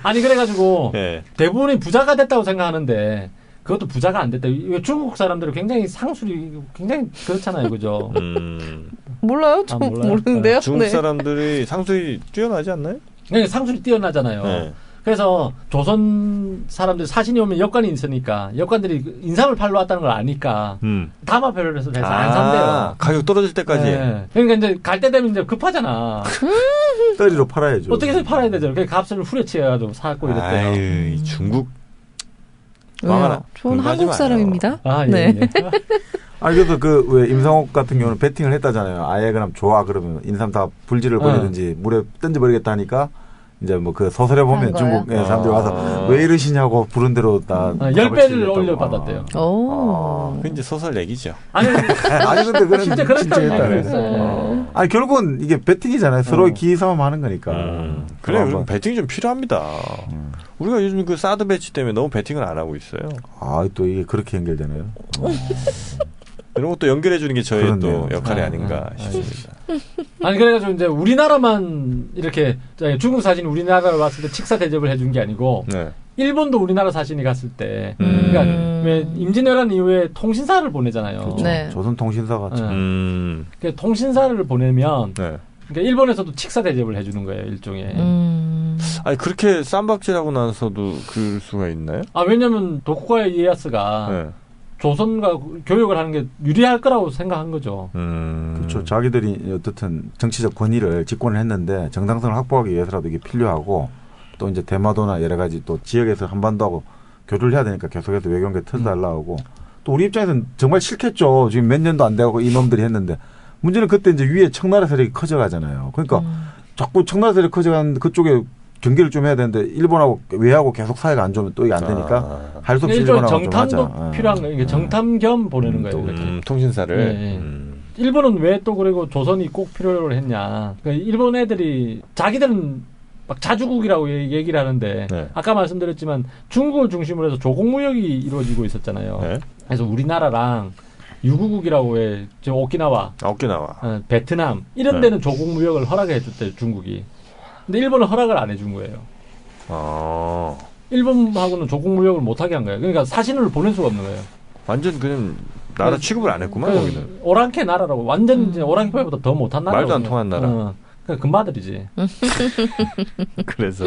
아니 그래가지고 네. 대부분이 부자가 됐다고 생각하는데 그것도 부자가 안 됐다. 중국 사람들은 굉장히 상술이 굉장히 그렇잖아요, 그죠? 몰라요? 좀 몰라요? 모르는데요. 중국 네. 사람들이 상술이 뛰어나지 않나요? 그러니까 상술이 뛰어나잖아요. 네. 그래서 조선 사람들 사신이 오면 역관이 있으니까 역관들이 인삼을 팔러 왔다는 걸 아니까 담화표를 해서 안 산대요. 가격 떨어질 때까지. 네. 그러니까 이제 갈 때 되면 이제 급하잖아. 떨이로 팔아야죠. 어떻게 해서 팔아야 되죠? 그 값을 후려치해가지고 사고 이랬대요. 아유, 이 중국 왜요? 저는 공부하지 한국 마요. 사람입니다. 아, 예. 네. 예. 아니 그래서 그 왜 임상옥 같은 경우는 배팅을 했다잖아요. 아예 그럼 좋아 그러면 인삼 다 불지를 버리든지 물에 던져버리겠다 하니까 이제 뭐 그 소설에 보면 한 중국 거예요? 사람들이 와서 왜 이러시냐고 부른 대로 다 10배를 올려받았대요. 오. 그 이제 소설 얘기죠. 아니, 아니 근데 그건 진짜 그랬다고 진짜 그랬어요. 아니 결국은 이게 배팅이잖아요. 서로 기싸움 하는 거니까. 그래, 한번. 배팅이 좀 필요합니다. 우리가 요즘 그 사드 배치 때문에 너무 배팅을 안 하고 있어요. 아, 또 이게 그렇게 연결되네요. 이런 것도 연결해 주는 게 저의 그렇네요. 또 역할이 아닌가 싶습니다. 아니 그래가지고 이제 우리나라만 이렇게 중국 사진이 우리나라로 왔을 때 직사 대접을 해준 게 아니고 네. 일본도 우리나라 사진이 갔을 때 그러니까 왜 임진왜란 이후에 통신사를 보내잖아요. 그렇죠. 네. 조선통신사가 참. 그 통신사를 보내면 네. 그러니까 일본에서도 직사 대접을 해주는 거예요 일종의. 아니 그렇게 쌈박질하고 나서도 그럴 수가 있나요? 아 왜냐면 도쿠가와 이에야스가 네. 조선과 교역을 하는 게 유리할 거라고 생각한 거죠. 그렇죠. 자기들이 어떻든 정치적 권위를 집권을 했는데 정당성을 확보하기 위해서라도 이게 필요하고 또 이제 대마도나 여러 가지 또 지역에서 한반도하고 교류를 해야 되니까 계속해서 외교관계 터져달라고 하고 또 우리 입장에서는 정말 싫겠죠. 지금 몇 년도 안 돼가고 이놈들이 했는데 문제는 그때 이제 위에 청나라 세력이 커져가잖아요. 그러니까 자꾸 청나라 세력이 커져가는데 그쪽에 경계를 좀 해야 되는데 일본하고 외하고 계속 사이가 안 좋으면 또 이게 안 되니까 할 수 없이 일종의 일본하고 좀 하자. 정탐도 필요한 거예요. 이게 정탐 겸 보내는 거예요. 이렇게. 통신사를. 네. 일본은 왜 또 그리고 조선이 꼭 필요로 했냐. 그러니까 일본 애들이 자기들은 막 자주국이라고 얘기를 하는데 네. 아까 말씀드렸지만 중국을 중심으로 해서 조공무역이 이루어지고 있었잖아요. 네. 그래서 우리나라랑 유구국이라고 해, 저 오키나와, 베트남 이런 데는 조공무역을 허락해 줬대요. 중국이. 근데 일본은 허락을 안 해준 거예요. 일본하고는 조공무역을 못하게 한 거예요. 그러니까 사신을 보낼 수가 없는 거예요. 완전 그냥 나라 취급을 안 했구만. 거기는. 오랑캐 나라라고 완전 이제 오랑캐보다 더 못한 나라. 말도 안 통한 나라. 그러니까 금마들이지. 그래서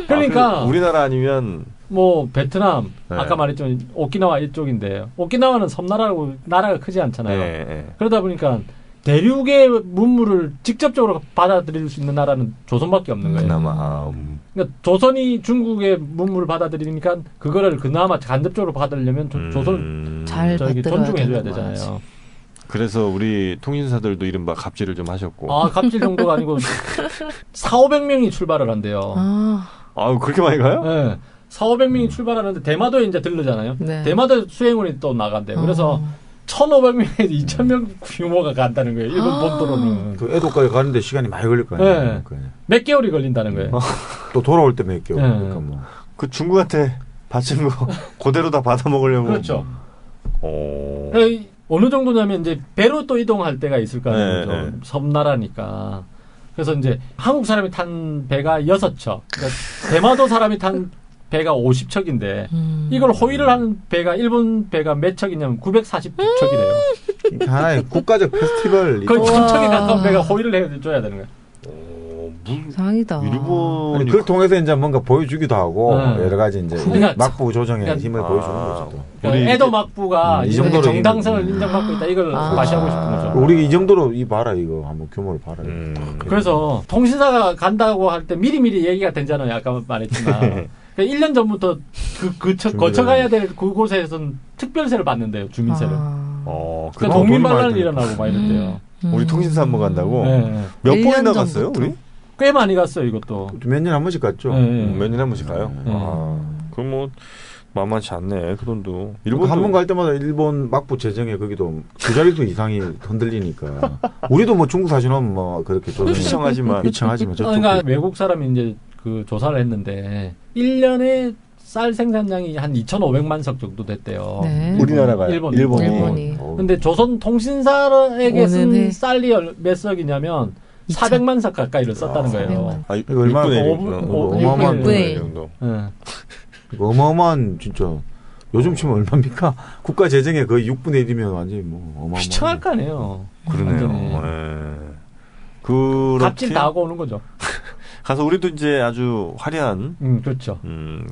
그러니까 우리나라 아니면 뭐 베트남 네. 아까 말했죠 오키나와 이쪽인데 오키나와는 섬나라고 나라가 크지 않잖아요. 네. 그러다 보니까 대륙의 문물을 직접적으로 받아들일 수 있는 나라는 조선밖에 없는 거예요. 그나마 그러니까 조선이 중국의 문물을 받아들이니까 그거를 그나마 간접적으로 받으려면 조선을 잘 저기 받들어야 존중해줘야 되는 거지. 되잖아요. 그래서 우리 통신사들도 이른바 갑질을 좀 하셨고. 아 갑질 정도가 아니고 4,500명이 출발을 한대요. 아우 그렇게 많이 가요? 네. 4,500명이 출발하는데 대마도에 이제 들르잖아요. 네. 대마도 수행원이 또 나간대요. 그래서 1,500명에서 2,000명 규모가 간다는 거예요. 일본 본토로는. 그 애도까지 가는데 시간이 많이 걸릴 거 아니에요. 네. 그러니까. 몇 개월이 걸린다는 거예요. 또 돌아올 때 몇 개월. 네. 그러니까 뭐. 그 중국한테 바친 거 그대로 다 받아 먹으려고. 그렇죠. 오. 어느 정도냐면 이제 배로 또 이동할 때가 있을 거 아니에요. 네. 섬나라니까. 그래서 이제 한국 사람이 탄 배가 6척. 그러니까 대마도 사람이 탄 배가 50척인데 이걸 호위를 하는 배가 일본 배가 몇 척이냐면 940척이래요. 하나의 국가적 페스티벌. 거의 1,000척에 가까운 배가 호위를 해줘야 되는 거예요. 상이다. 일본이 그걸 통해서 이제 뭔가 보여주기도 하고 네. 여러 가지 이제 그러니까 막부 조정의 그러니까 힘을 보여주는 거죠. 또. 그러니까 에도 막부가 이 이 정도로 정당성을 인정받고 있다. 이걸 과시하고 싶은 거죠. 우리 이 정도로 이 봐라 이거 한번 규모를 봐라. 그래서 통신사가 간다고 할 때 미리미리 얘기가 되잖아요. 아까 말했지만. 1년 전부터 거쳐가야 될 그곳에서는 특별세를 받는데요. 주민세를. 그러니까 동민반란이 일어나고 막 이랬대요. 우리 통신사 한번 간다고? 네. 몇 1년 번이나 갔어요, 전부터. 우리? 꽤 많이 갔어요, 이것도. 몇 년에 한 번씩 갔죠. 네. 몇 년에 한 번씩 가요? 네. 그럼 뭐 만만치 않네, 그 돈도. 한 번 갈 때마다 일본 막부 재정에 거기도 두 자릿수 이상이 흔들리니까. 우리도 뭐 중국 사시는 뭐 그렇게 비청하지만. 비청하지만 그러니까 외국 사람이 이제 그 조사를 했는데 1년에 쌀 생산량이 한 2,500만 석 정도 됐대요. 네. 우리나라가요? 일본이. 근데 조선 통신사에게 쓴 오늘은 쌀이 몇 석이냐면 400만 석 가까이를 썼다는 거예요. 아, 이거 얼마나 6분의 1 정도. 네. 어마어마한 진짜 요즘 치면 얼마입니까? 국가 재정의 거의 6분의 1이면 완전히 뭐 어마어마한. 비청할 거 아니에요. 그러네요. 그렇게 값질 다 하고 오는 거죠. 가서 우리도 이제 아주 화려한 그렇죠.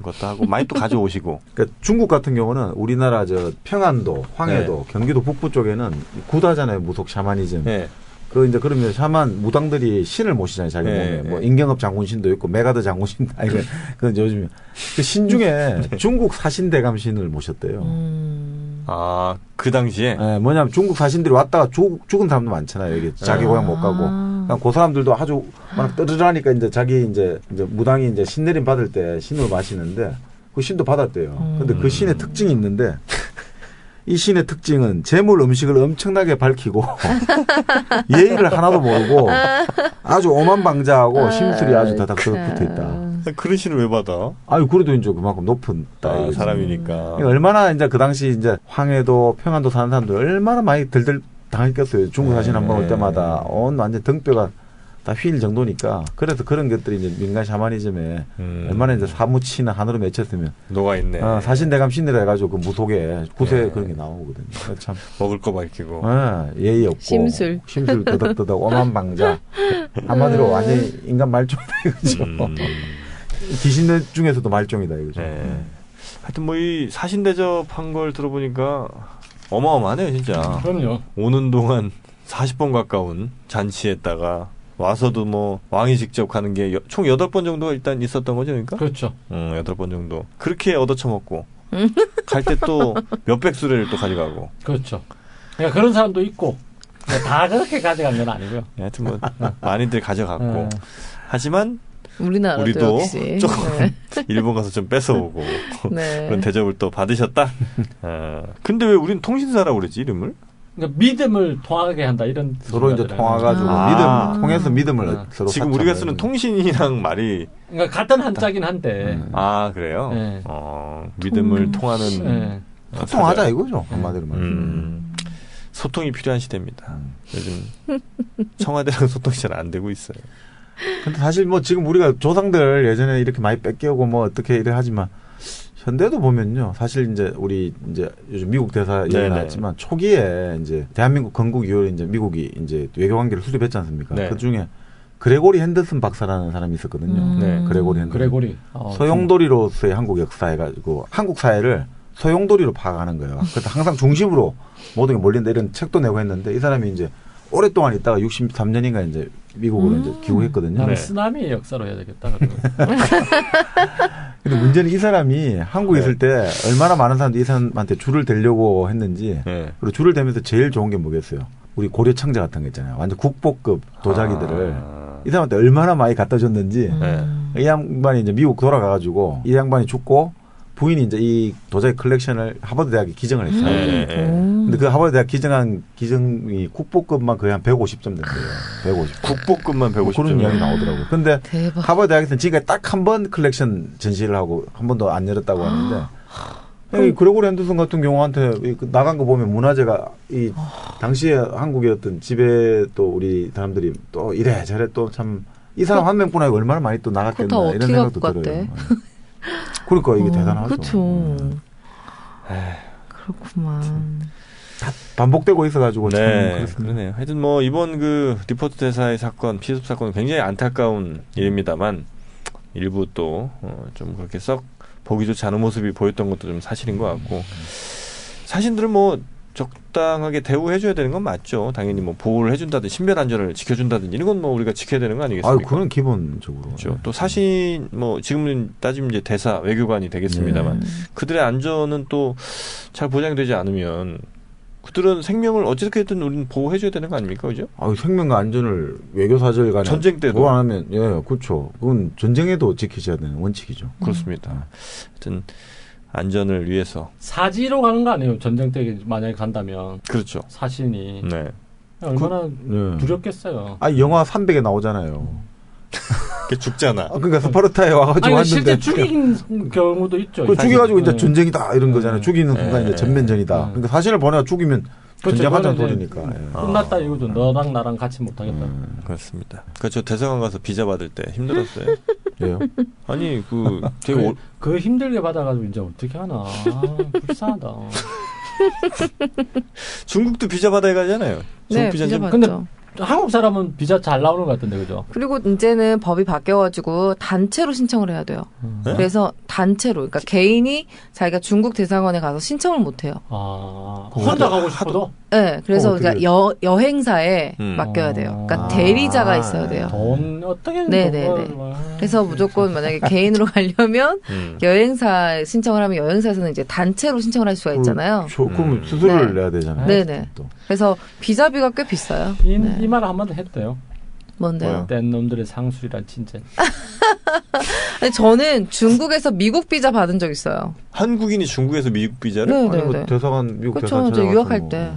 것도 하고 많이 또 가져오시고. 그러니까 중국 같은 경우는 우리나라 저 평안도, 황해도, 경기도 북부 쪽에는 구다잖아요. 무속 샤머니즘. 네. 그 이제 그러면 샤만 무당들이 신을 모시잖아요. 자기 몸에. 뭐 임경업 장군신도 있고 메가드 장군신도 이거 그 요즘 그 신 중에 중국 사신대감 신을 모셨대요. 아, 그 당시에? 네, 뭐냐면 중국 사신들이 왔다가 죽은 사람도 많잖아요. 여기 자기 고향 못 가고. 그러니까 그 사람들도 아주 막 떠들으니까 이제 자기 이제 무당이 이제 신내림 받을 때 신을 마시는데 그 신도 받았대요. 근데 그 신의 특징이 있는데 이 신의 특징은 재물 음식을 엄청나게 밝히고 예의를 하나도 모르고 아주 오만방자하고 심술이 아주 다닥다닥 붙어 있다. 그런 신을 왜 받아? 아유, 그래도 이제 그만큼 높은 사람이니까. 얼마나 이제 그 당시 이제 황해도 평안도 사는 사람들 얼마나 많이 들들 당했겠어요. 중국 사신 한번 올 때마다 온 완전 등뼈가 다 휠 정도니까. 그래서 그런 것들이 이제 민간 샤머니즘에 얼마나 이제 사무치나 하늘로 맺혔으면 녹아있네. 사신대감 신이라 해가지고 그 무속에 구세 그런 게 나오거든요. 참 먹을 거 밝히고. 예의 없고. 심술 더덕더덕 오만방자. 한마디로 완전히 인간 말종이다 이거죠. 귀신 중에서도 말종이다 이거죠. 네. 하여튼 뭐 이 사신 대접한 걸 들어보니까 어마어마하네요 진짜. 그럼요. 오는 동안 40번 가까운 잔치에다가 와서도 뭐 왕이 직접 가는 게 총 8번 정도가 일단 있었던 거죠, 그러니까? 그렇죠. 8번 정도. 그렇게 얻어쳐먹고 갈 때 또 몇백 수레를 또 가져가고. 그렇죠. 그러니까 그런 사람도 있고 다 그렇게 가져간 건 아니고요. 하여튼 뭐 많이들 가져갔고. 하지만 우리나라도 우리도 역시. 조금 일본 가서 좀 뺏어오고 네. 그런 대접을 또 받으셨다. 근데 왜 우리는 통신사라고 그러지 이름을? 그러니까 믿음을 통하게 한다 이런 서로 이제 통화가지고 믿음 통해서 믿음을 서로 지금 우리가 쓰는 통신이랑 말이 그러니까 같은 한자긴 한데 아 그래요? 네. 믿음을 통하는 네. 소통하자 이거죠 한마디로 말하면. 소통이 필요한 시대입니다. 요즘 청와대랑 소통이 잘 안 되고 있어요. 근데 사실 뭐 지금 우리가 조상들 예전에 이렇게 많이 뺏겨오고 뭐 어떻게 이래 하지만 현대도 보면요. 사실 이제 우리 이제 요즘 미국 대사 얘기 나왔지만 초기에 이제 대한민국 건국 이후에 이제 미국이 이제 외교 관계를 수립했지 않습니까? 네. 그 중에 그레고리 핸더슨 박사라는 사람이 있었거든요. 네. 그레고리 핸더슨. 그레고리. 소용돌이로서의 한국 역사 해가지고 한국 사회를 소용돌이로 파악하는 거예요. 그래서 항상 중심으로 모든 게 몰린다 이런 책도 내고 했는데 이 사람이 이제 오랫동안 있다가 63년인가 이제 미국으로 이제 귀국했거든요. 나는 쓰나미의 역사로 해야 되겠다. 근데 문제는 이 사람이 한국에 있을 때 얼마나 많은 사람들이 이 사람한테 줄을 대려고 했는지 그리고 줄을 대면서 제일 좋은 게 뭐겠어요? 우리 고려 청자 같은 거 있잖아요. 완전 국보급 도자기들을 이 사람한테 얼마나 많이 갖다 줬는지 이 양반이 이제 미국 돌아가가지고 이 양반이 죽고 부인이 이제 이 도자기 컬렉션을 하버드 대학에 기증을 했어요. 근데 그 하버드 대학 기증이 국보급만 거의 한 150점 된대요. 150. 국보급만 150점. 그런 이야기 나오더라고요. 근데 대박. 하버드 대학에서는 지금까지 딱 한 번 컬렉션 전시를 하고 한 번도 안 열었다고 하는데 그레고리 핸더슨 같은 경우한테 나간 거 보면 문화재가 이 당시에 한국의 어떤 집에 또 우리 사람들이 또 이래 저래 또 참 이 사람 한 명뿐 아니고 얼마나 많이 또 나갔겠나 이런 생각도 들어요. 그러니까 이게 대단하죠. 그렇죠. 그렇구만. 다 반복되고 있어가지고 참 그렇습니다. 그러네요. 하여튼 뭐 이번 그 리포트 대사의 사건, 피습 사건은 굉장히 안타까운 일입니다만 일부 또 좀 그렇게 썩 보기 좋지 않은 모습이 보였던 것도 좀 사실인 것 같고 자신들을 뭐 적당하게 대우해줘야 되는 건 맞죠. 당연히 뭐 보호를 해준다든지 신변 안전을 지켜준다든지 이런 건 뭐 우리가 지켜야 되는 거 아니겠습니까? 그건 기본적으로. 그렇죠. 또 사신 뭐 지금은 따지면 이제 대사 외교관이 되겠습니다만 그들의 안전은 또 잘 보장이 되지 않으면 그들은 생명을 어떻게든 우리는 보호해줘야 되는 거 아닙니까, 그죠? 생명과 안전을 외교사절 간에 전쟁 때도 보호 안 하면 그렇죠. 그건 전쟁에도 지키셔야 되는 원칙이죠. 그렇습니다. 하여튼 안전을 위해서 사지로 가는 거 아니에요? 전쟁 때 만약에 간다면. 그렇죠. 사신이 네. 얼마나 두렵겠어요. 영화 300에 나오잖아요. 죽잖아. 그러니까 스파르타에 와가지고 왔는데 실제 죽인 경우도 있죠. 죽여가지고 이제 전쟁이다 이런 거잖아요. 죽이는 순간 이제 전면전이다. 그러니까 사신을 보내가 죽이면 전쟁하자는 소리니까. 끝났다 이거죠. 너랑 나랑 같이 못하겠다. 그렇습니다. 저 대사관 가서 비자 받을 때 힘들었어요. 왜요? 아니 되게 그 힘들게 받아가지고 이제 어떻게 하나. 불쌍하다. 중국도 비자 받아야 가잖아요. 네, 비자 받죠. 근데 한국 사람은 비자 잘 나오는 것 같은데, 그죠? 그리고 이제는 법이 바뀌어가지고 단체로 신청을 해야 돼요. 네? 그래서 단체로, 그러니까 개인이 자기가 중국 대사관에 가서 신청을 못 해요. 혼자 가고 싶어도? 네, 그래서 그러니까 여행사에 맡겨야 돼요. 그러니까 대리자가 있어야 돼요. 돈 어떻게? 네네네. 그래서 무조건 만약에 개인으로 가려면 여행사 신청을 하면 여행사에서는 이제 단체로 신청을 할 수가 있잖아요. 그럼 수수료를 내야 되잖아요. 네네. 그래서 비자비가 꽤 비싸요. 이 말을 한 번 했대요. 뭔데요? 뗀 놈들의 상술이란 진짜. 아니, 저는 중국에서 미국 비자 받은 적 있어요. 한국인이 중국에서 미국 비자를? 네네네. 대사관 미국 대사관 그렇죠. 저 유학할 때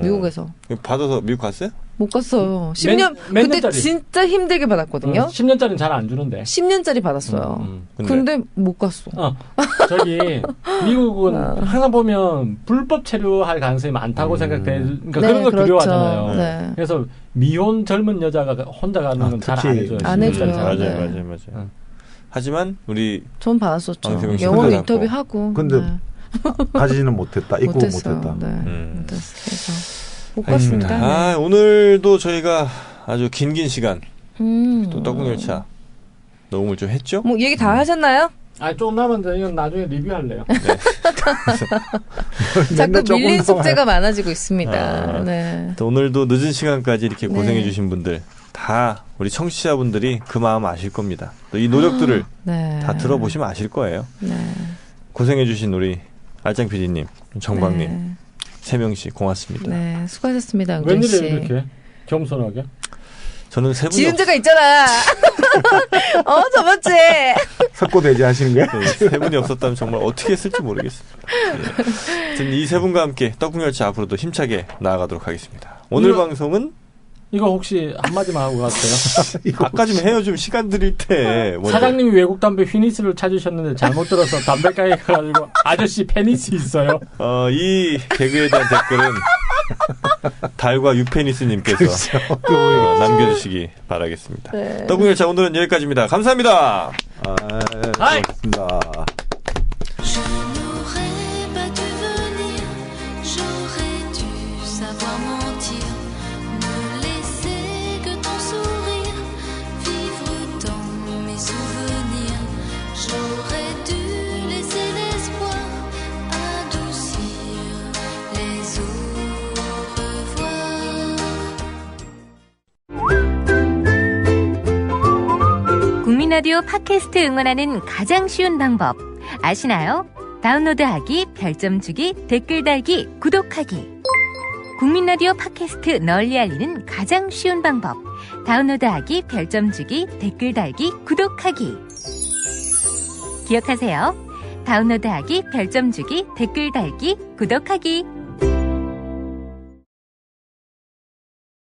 미국에서 받아서 미국 갔어요? 못 갔어요. 10년 몇 그때 년짜리? 진짜 힘들게 받았거든요. 10년짜리는 잘 안 주는데. 10년짜리 받았어요. 근데 못 갔어. 저기 미국은 항상 보면 불법 체류할 가능성이 많다고 생각돼. 그러니까 그런 걸 그렇죠. 두려워하잖아요. 네. 그래서 미혼 젊은 여자가 혼자 가는 건 잘 안 해줘요. 안 해줘요. 맞아요. 하지만 우리 전 받았었죠. 방송에 영어로 신고도 인터뷰하고. 근데 가지는 못했다. 입국은 못했다. 네. 못했어. 그래서 못 갔습니다. 네. 오늘도 저희가 아주 긴 시간 또 떡국열차 녹음을 좀 했죠? 뭐 얘기 다 하셨나요? 조금 남았는데 이건 나중에 리뷰할래요. 자꾸 밀린 숙제가 많아지고 있습니다. 네. 또 오늘도 늦은 시간까지 이렇게 고생해 주신 분들 다 우리 청취자분들이 그 마음 아실 겁니다. 또 이 노력들을 다 들어보시면 아실 거예요. 고생해 주신 우리 알짱 PD님, 정박님, 세명씨 고맙습니다. 네, 수고하셨습니다. 웬일이에요 이렇게 겸손하게? 저는 세 분이 지은재가 있잖아. 저번주에 석고대지 하시는 거야? 네, 세 분이 없었다면 정말 어떻게 했을지 모르겠습니다. 이 세 분과 함께 떡국열차 앞으로도 힘차게 나아가도록 하겠습니다. 오늘 방송은 이거 혹시 한마디만 하고 가세요? 아까 좀 해요. 좀 시간 드릴 때. 사장님이 외국 담배 휘니스를 찾으셨는데 잘못 들어서 담배가게 가가지고 아저씨 페니스 있어요. 이 개그에 대한 댓글은 달과 유페니스님께서 남겨주시기 바라겠습니다. 네. 떡국열차 오늘은 여기까지입니다. 감사합니다. 고맙습니다. 국민라디오 팟캐스트 응원하는 가장 쉬운 방법 아시나요? 다운로드하기, 별점 주기, 댓글 달기, 구독하기. 국민라디오 팟캐스트 널리 알리는 가장 쉬운 방법. 다운로드하기, 별점 주기, 댓글 달기, 구독하기. 기억하세요. 다운로드하기, 별점 주기, 댓글 달기, 구독하기.